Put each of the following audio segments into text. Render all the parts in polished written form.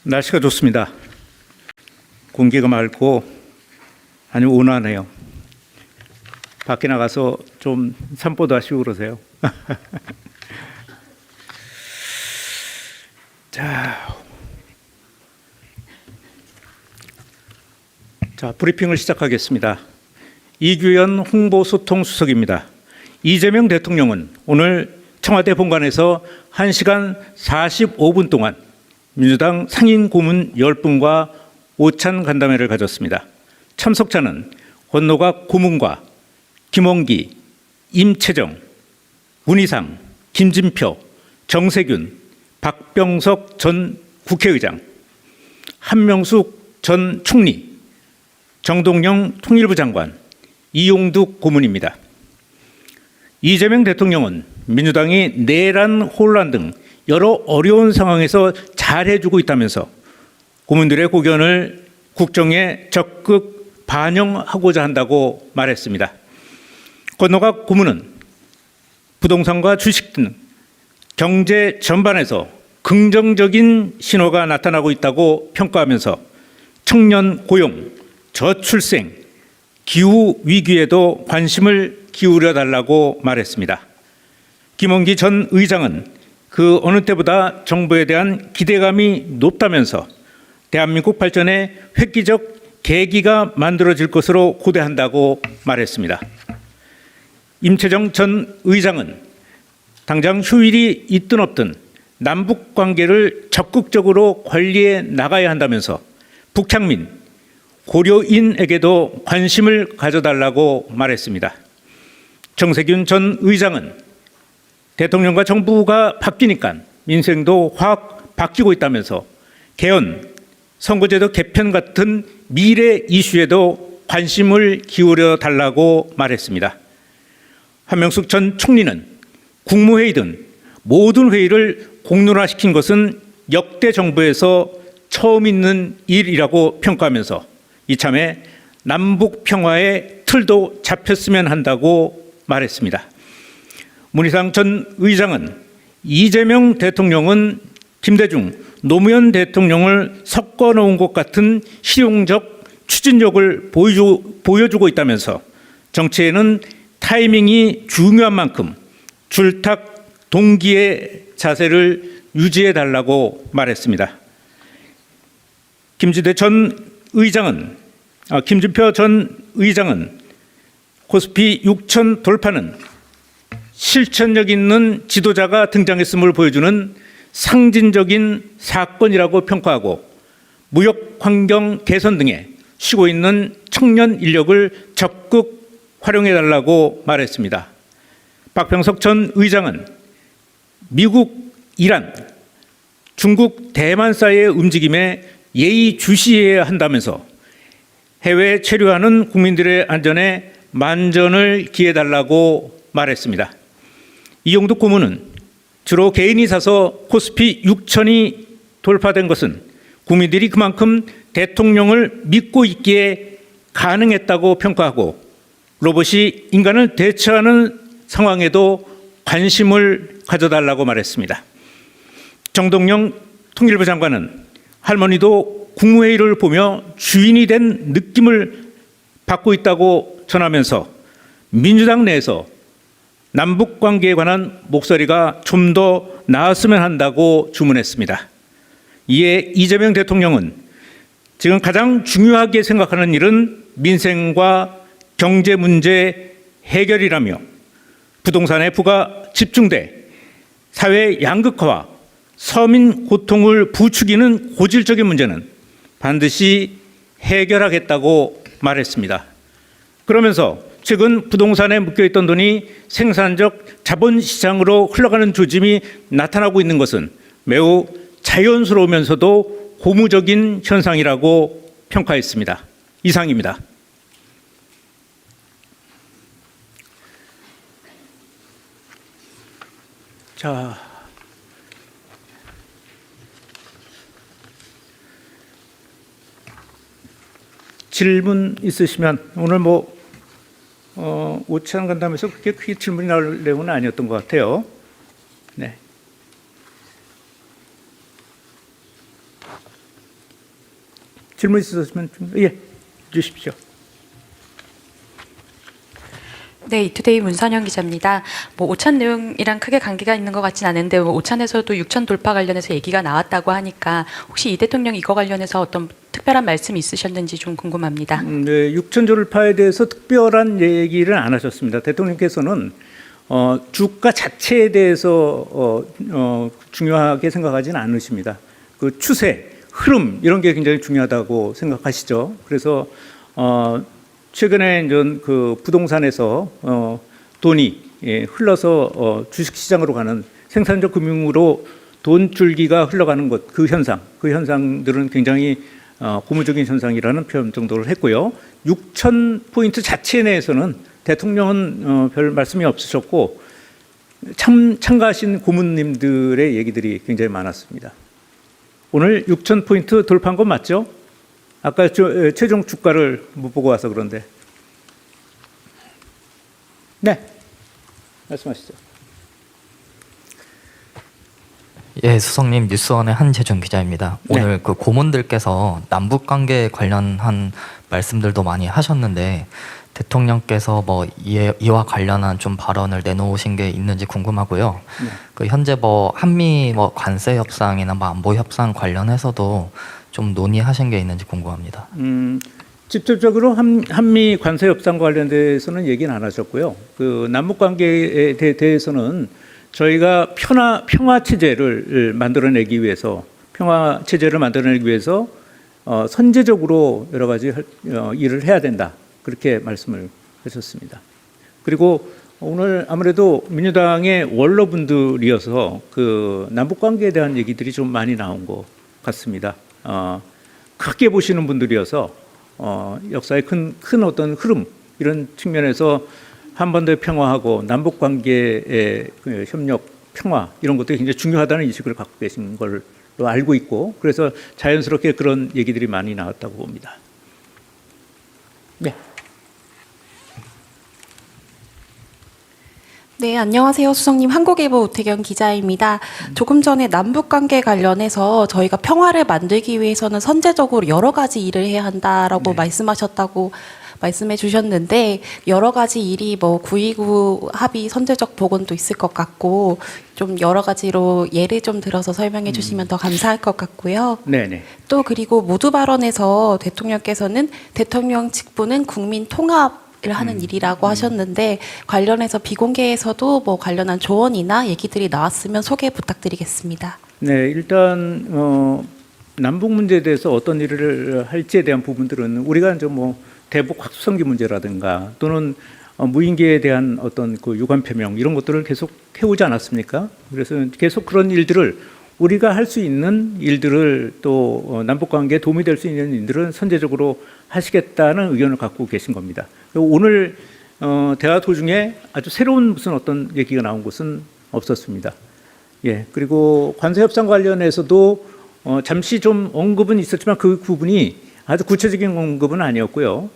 날씨가 좋습니다. 공기가 맑고 아주 온화하네요. 밖에 나가서 좀 산보도 하시고 그러세요. 자, 브리핑을 시작하겠습니다. 이규현 홍보소통수석입니다. 이재명 대통령은 오늘 청와대 본관에서 1시간 45분 동안 민주당 상임 고문 10분과 오찬 간담회를 가졌습니다. 참석자는 권노갑 고문과 김원기, 임채정, 문희상, 김진표, 정세균, 박병석 전 국회의장, 한명숙 전 총리, 정동영 통일부 장관, 이용득 고문입니다. 이재명 대통령은 민주당이 내란, 혼란 등 여러 어려운 상황에서 잘해주고 있다면서 고문들의 고견을 국정에 적극 반영하고자 한다고 말했습니다. 권노갑 고문은 부동산과 주식 등 경제 전반에서 긍정적인 신호가 나타나고 있다고 평가하면서 청년 고용, 저출생, 기후 위기에도 관심을 기울여 달라고 말했습니다. 김원기 전 의장은 그 어느 때보다 정부에 대한 기대감이 높다면서 대한민국 발전에 획기적 계기가 만들어질 것으로 고대한다고 말했습니다. 임채정 전 의장은 당장 휴일이 있든 없든 남북 관계를 적극적으로 관리해 나가야 한다면서 북향민, 고려인에게도 관심을 가져달라고 말했습니다. 정세균 전 의장은 대통령과 정부가 바뀌니까 민생도 확 바뀌고 있다면서 개헌, 선거제도 개편 같은 미래 이슈에도 관심을 기울여 달라고 말했습니다. 한명숙 전 총리는 국무회의 등 모든 회의를 공론화시킨 것은 역대 정부에서 처음 있는 일이라고 평가하면서 이참에 남북 평화의 틀도 잡혔으면 한다고 말했습니다. 문희상 전 의장은 이재명 대통령은 김대중, 노무현 대통령을 섞어놓은 것 같은 실용적 추진력을 보여주고 있다면서 정치에는 타이밍이 중요한 만큼 줄탁 동기의 자세를 유지해달라고 말했습니다. 김진표 전 의장은 코스피 6천 돌파는 실천력 있는 지도자가 등장했음을 보여주는 상징적인 사건이라고 평가하고 무역 환경 개선 등에 쉬고 있는 청년 인력을 적극 활용해달라고 말했습니다. 박병석 전 의장은 미국, 이란, 중국, 대만 사이의 움직임에 예의주시해야 한다면서 해외에 체류하는 국민들의 안전에 만전을 기해달라고 말했습니다. 이용득 고문은 주로 개인이 사서 코스피 6천이 돌파된 것은 국민들이 그만큼 대통령을 믿고 있기에 가능했다고 평가하고 로봇이 인간을 대처하는 상황에도 관심을 가져달라고 말했습니다. 정동영 통일부 장관은 할머니도 국무회의를 보며 주인이 된 느낌을 받고 있다고 전하면서 민주당 내에서 남북관계에 관한 목소리가 좀 더 나았으면 한다고 주문했습니다. 이에 이재명 대통령은 지금 가장 중요하게 생각하는 일은 민생과 경제 문제 해결이라며 부동산에 부가 집중돼 사회 양극화와 서민 고통을 부추기는 고질적인 문제는 반드시 해결하겠다고 말했습니다. 그러면서 최근 부동산에 묶여있던 돈이 생산적 자본시장으로 흘러가는 조짐이 나타나고 있는 것은 매우 자연스러우면서도 고무적인 현상이라고 평가했습니다. 이상입니다. 자, 질문 있으시면 오늘 오찬 간담회에서 그렇게 크게 질문이 나올 내용은 아니었던 것 같아요. 네. 질문 있으시면 예, 주십시오. 네, 이투데이 문선영 기자입니다. 뭐 오찬 내용이랑 크게 관계가 있는 것 같진 않은데 뭐 오찬에서도 6천 돌파 관련해서 얘기가 나왔다고 하니까 혹시 이 대통령 이거 관련해서 어떤 특별한 말씀이 있으셨는지 좀 궁금합니다. 네, 6천 돌파에 대해서 특별한 얘기를 안 하셨습니다. 대통령께서는 주가 자체에 대해서 중요하게 생각하지는 않으십니다. 그 추세, 흐름 이런 게 굉장히 중요하다고 생각하시죠. 그래서 최근에 이제 그 부동산에서 돈이 흘러서 주식시장으로 가는 생산적 금융으로 돈 줄기가 흘러가는 것, 그 현상들은 굉장히 고무적인 현상이라는 표현 정도를 했고요. 6천 포인트 자체 내에서는 대통령은 별 말씀이 없으셨고 참가하신 고문님들의 얘기들이 굉장히 많았습니다. 오늘 6천 포인트 돌파한 건 맞죠? 아까 최종 주가를 못 보고 와서 그런데. 네, 말씀하시죠. 예, 수석님, 뉴스원의 한재준 기자입니다. 네. 오늘 그 고문들께서 남북 관계 관련한 말씀들도 많이 하셨는데 대통령께서 뭐 이와 관련한 좀 발언을 내놓으신 게 있는지 궁금하고요. 네. 그 현재 뭐 한미 뭐 관세 협상이나 뭐 안보 협상 관련해서도 좀 논의하신 게 있는지 궁금합니다. 직접적으로 한미 관세 협상과 관련돼서는 얘기는 안 하셨고요. 그 남북 관계에 대해서는 저희가 평화 체제를 만들어내기 위해서 선제적으로 여러 가지 일을 해야 된다. 그렇게 말씀을 하셨습니다. 그리고 오늘 아무래도 민주당의 원로분들이어서 그 남북 관계에 대한 얘기들이 좀 많이 나온 것 같습니다. 크게 보시는 분들이어서 역사의 큰 어떤 흐름 이런 측면에서 한반도의 평화하고 남북 관계의 그 협력, 평화 이런 것들이 굉장히 중요하다는 인식을 갖고 계신 걸로 알고 있고 그래서 자연스럽게 그런 얘기들이 많이 나왔다고 봅니다. 네. 네, 안녕하세요. 수석님, 한국일보 우태경 기자입니다. 조금 전에 남북관계 관련해서 저희가 평화를 만들기 위해서는 선제적으로 여러 가지 일을 해야 한다라고 말씀하셨다고 말씀해 주셨는데 여러 가지 일이 뭐 9.29 합의 선제적 복원도 있을 것 같고 좀 여러 가지로 예를 좀 들어서 설명해 주시면 더 감사할 것 같고요. 네네. 또 그리고 모두 발언에서 대통령께서는 대통령 직분은 국민 통합 을 하는 일이라고 하셨는데 관련해서 비공개에서도 뭐 관련한 조언이나 얘기들이 나왔으면 소개 부탁드리겠습니다. 네, 일단 남북 문제에 대해서 어떤 일을 할지에 대한 부분들은 우리가 이제 뭐 대북 확수성기 문제라든가 또는 무인기에 대한 어떤 그 유관 표명 이런 것들을 계속 해오지 않았습니까? 그래서 계속 그런 일들을 우리가 할 수 있는 일들을 또 남북 관계에 도움이 될 수 있는 일들은 선제적으로 하시겠다는 의견을 갖고 계신 겁니다. 오늘 대화 도중에 아주 새로운 무슨 어떤 얘기가 나온 것은 없었습니다. 예, 그리고 관세 협상 관련해서도 잠시 좀 언급은 있었지만 그 부분이 아주 구체적인 언급은 아니었고요.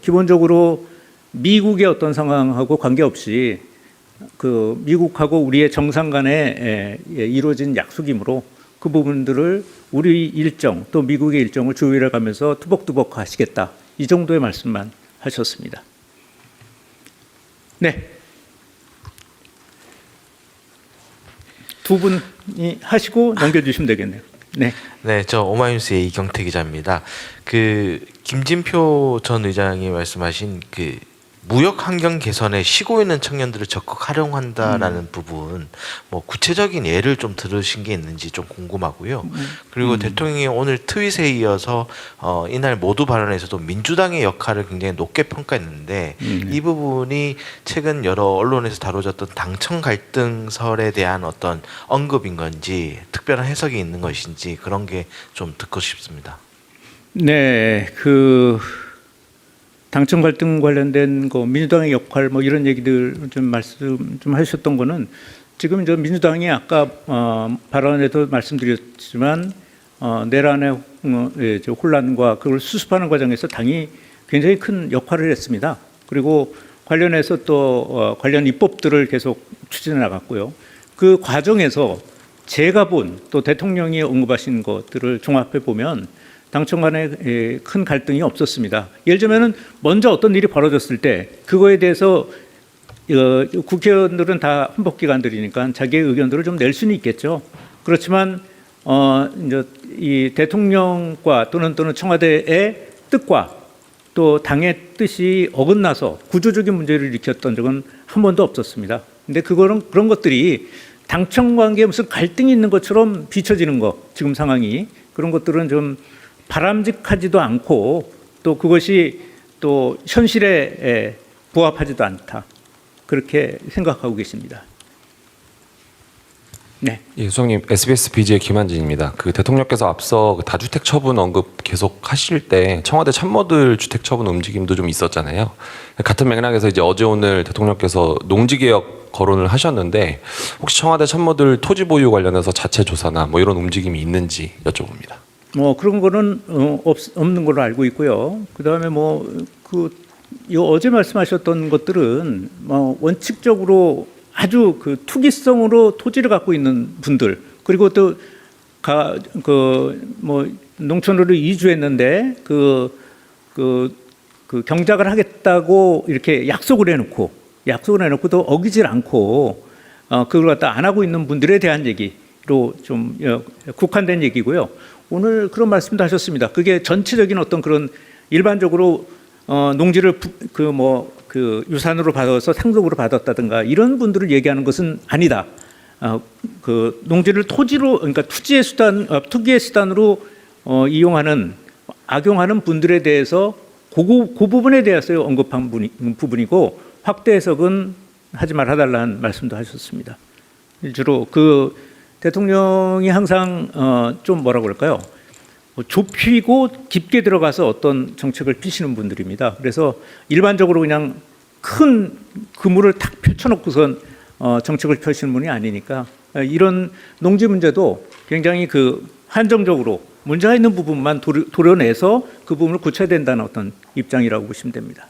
기본적으로 미국의 어떤 상황하고 관계없이 그 미국하고 우리의 정상 간에 이루어진 약속이므로 그 부분들을 우리 일정 또 미국의 일정을 조율해 가면서 투벅투벅 하시겠다. 이 정도의 말씀만 하셨습니다. 네. 두 분이 하시고 넘겨주시면 되겠네요. 네. 네, 저 오마이뉴스의 이경태 기자입니다. 그 김진표 전 의장이 말씀하신 그 무역 환경 개선에 쉬고 있는 청년들을 적극 활용한다라는 부분, 뭐 구체적인 예를 좀 들으신 게 있는지 좀 궁금하고요. 그리고 대통령이 오늘 트윗에 이어서 이날 모두 발언에서도 민주당의 역할을 굉장히 높게 평가했는데 이 부분이 최근 여러 언론에서 다뤄졌던 당청 갈등설에 대한 어떤 언급인 건지 특별한 해석이 있는 것인지 그런 게 좀 듣고 싶습니다. 네, 그 당청 갈등 관련된 거 민주당의 역할 뭐 이런 얘기들 좀 말씀 좀 하셨던 거는 지금 저 민주당이 아까 발언에도 말씀드렸지만 내란의 혼란과 그걸 수습하는 과정에서 당이 굉장히 큰 역할을 했습니다. 그리고 관련해서 또 관련 입법들을 계속 추진해 나갔고요. 그 과정에서 제가 본 또 대통령이 언급하신 것들을 종합해 보면 당청 간에 큰 갈등이 없었습니다. 예를 들면은 먼저 어떤 일이 벌어졌을 때 그거에 대해서 국회의원들은 다 헌법기관들이니까 자기의 의견들을 좀 낼 수는 있겠죠. 그렇지만 이제 이 대통령과 또는 청와대의 뜻과 또 당의 뜻이 어긋나서 구조적인 문제를 일으켰던 적은 한 번도 없었습니다. 근데 그런 것들이 당청 관계에 무슨 갈등이 있는 것처럼 비춰지는 것, 지금 상황이 그런 것들은 좀 바람직하지도 않고 또 그것이 또 현실에 부합하지도 않다. 그렇게 생각하고 계십니다. 네. 예, 소장님, SBS BJ 김한진입니다. 그 대통령께서 앞서 그 다주택 처분 언급 계속 하실 때 청와대 참모들 주택 처분 움직임도 좀 있었잖아요. 같은 맥락에서 이제 어제 오늘 대통령께서 농지개혁 거론을 하셨는데 혹시 청와대 참모들 토지 보유 관련해서 자체 조사나 뭐 이런 움직임이 있는지 여쭤봅니다. 뭐 그런 거는 없는 걸로 알고 있고요. 그다음에 어제 말씀하셨던 것들은 뭐 원칙적으로 아주 그 투기성으로 토지를 갖고 있는 분들, 그리고 또 농촌으로 이주했는데 그 경작을 하겠다고 이렇게 약속을 해놓고 또 어기질 않고 그걸 갖다 안 하고 있는 분들에 대한 얘기로 좀 국한된 얘기고요. 오늘 그런 말씀도 하셨습니다. 그게 전체적인 어떤 그런 일반적으로 농지를 유산으로 받아서 상속으로 받았다든가 이런 분들을 얘기하는 것은 아니다. 그 농지를 토지로, 그러니까 투기의 수단으로 악용하는 분들에 대해서 그 부분에 대해서 언급한 부분이고 확대 해석은 하지 말아달라는 말씀도 하셨습니다. 주로 그 대통령이 항상 좀 뭐라고 그럴까요? 좁히고 깊게 들어가서 어떤 정책을 피시는 분들입니다. 그래서 일반적으로 그냥 큰 그물을 탁 펼쳐놓고선 정책을 펴시는 분이 아니니까 이런 농지 문제도 굉장히 그 한정적으로 문제가 있는 부분만 도려내서 그 부분을 고쳐야 된다는 어떤 입장이라고 보시면 됩니다.